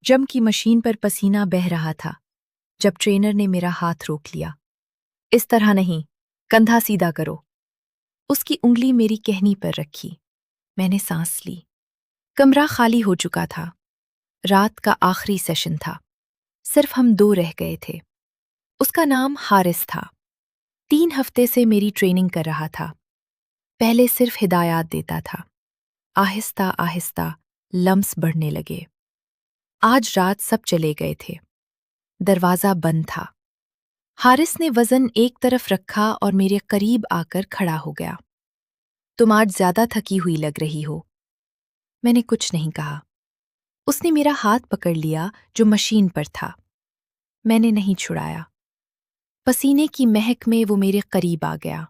जम की मशीन पर पसीना बह रहा था जब ट्रेनर ने मेरा हाथ रोक लिया। इस तरह नहीं, कंधा सीधा करो। उसकी उंगली मेरी कहनी पर रखी। मैंने सांस ली। कमरा खाली हो चुका था। रात का आखिरी सेशन था। सिर्फ हम दो रह गए थे। उसका नाम हारिस था। 3 हफ्ते से मेरी ट्रेनिंग कर रहा था। पहले सिर्फ हिदायत देता था। आहिस्ता आहिस्ता लम्स बढ़ने लगे। आज रात सब चले गए थे। दरवाजा बंद था। हारिस ने वजन एक तरफ रखा और मेरे करीब आकर खड़ा हो गया। तुम आज ज्यादा थकी हुई लग रही हो। मैंने कुछ नहीं कहा। उसने मेरा हाथ पकड़ लिया जो मशीन पर था। मैंने नहीं छुड़ाया। पसीने की महक में वो मेरे करीब आ गया।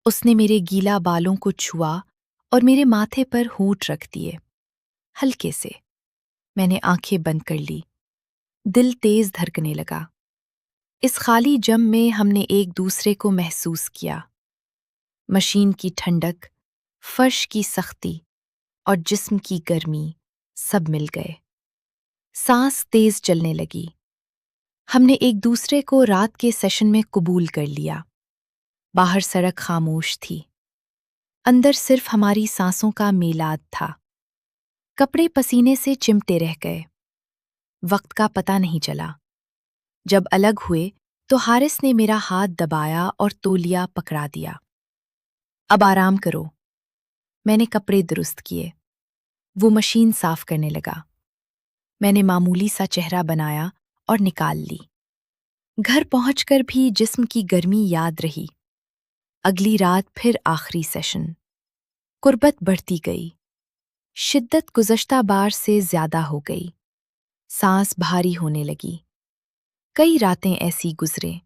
उसने मेरे गीला बालों को छुआ और मेरे माथे पर होंठ रख दिए, हल्के से। मैंने आंखें बंद कर ली। दिल तेज धड़कने लगा। इस खाली जम में हमने एक दूसरे को महसूस किया। मशीन की ठंडक, फर्श की सख्ती और जिस्म की गर्मी सब मिल गए। सांस तेज चलने लगी। हमने एक दूसरे को रात के सेशन में कबूल कर लिया। बाहर सड़क खामोश थी। अंदर सिर्फ हमारी सांसों का मेलाद था। कपड़े पसीने से चिमटे रह गए। वक्त का पता नहीं चला। जब अलग हुए तो हारिस ने मेरा हाथ दबाया और तौलिया पकड़ा दिया। अब आराम करो। मैंने कपड़े दुरुस्त किए। वो मशीन साफ करने लगा। मैंने मामूली सा चेहरा बनाया और निकाल ली। घर पहुंचकर भी जिस्म की गर्मी याद रही। अगली रात फिर आखिरी सेशन। कुर्बत बढ़ती गई। शिद्दत गुज़श्ता बार से ज्यादा हो गई। सांस भारी होने लगी। कई रातें ऐसी गुजरे,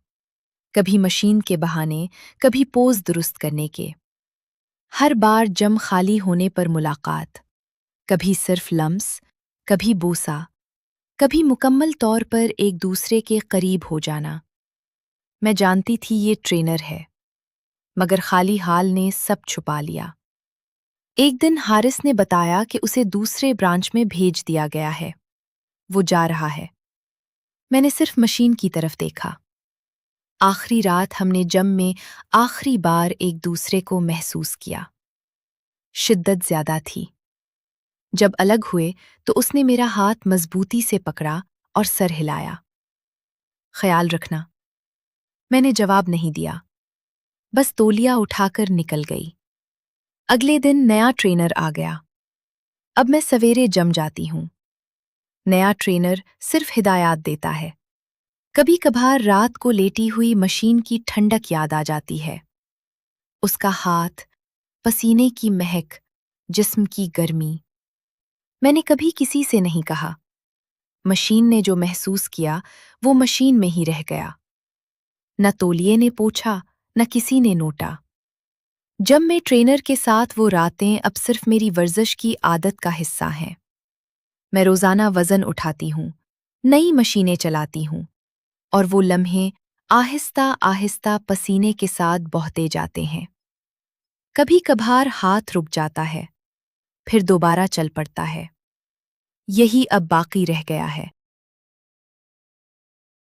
कभी मशीन के बहाने, कभी पोज दुरुस्त करने के। हर बार जम खाली होने पर मुलाकात, कभी सिर्फ लम्स, कभी बोसा, कभी मुकम्मल तौर पर एक दूसरे के करीब हो जाना। मैं जानती थी ये ट्रेनर है, मगर खाली हाल ने सब छुपा लिया। एक दिन हारिस ने बताया कि उसे दूसरे ब्रांच में भेज दिया गया है। वो जा रहा है। मैंने सिर्फ मशीन की तरफ देखा। आखिरी रात हमने जम में आखिरी बार एक दूसरे को महसूस किया। शिद्दत ज्यादा थी। जब अलग हुए तो उसने मेरा हाथ मजबूती से पकड़ा और सर हिलाया। ख्याल रखना। मैंने जवाब नहीं दिया, बस तौलिया उठाकर निकल गई। अगले दिन नया ट्रेनर आ गया। अब मैं सवेरे जम जाती हूँ। नया ट्रेनर सिर्फ हिदायत देता है। कभी कभार रात को लेटी हुई मशीन की ठंडक याद आ जाती है। उसका हाथ, पसीने की महक, जिस्म की गर्मी। मैंने कभी किसी से नहीं कहा। मशीन ने जो महसूस किया वो मशीन में ही रह गया। न तौलिए ने पूछा, न किसी ने नोटा। जब मैं ट्रेनर के साथ वो रातें अब सिर्फ मेरी वर्जिश की आदत का हिस्सा हैं। मैं रोजाना वजन उठाती हूँ, नई मशीनें चलाती हूँ, और वो लम्हे आहिस्ता आहिस्ता पसीने के साथ बहते जाते हैं। कभी कभार हाथ रुक जाता है, फिर दोबारा चल पड़ता है। यही अब बाकी रह गया है।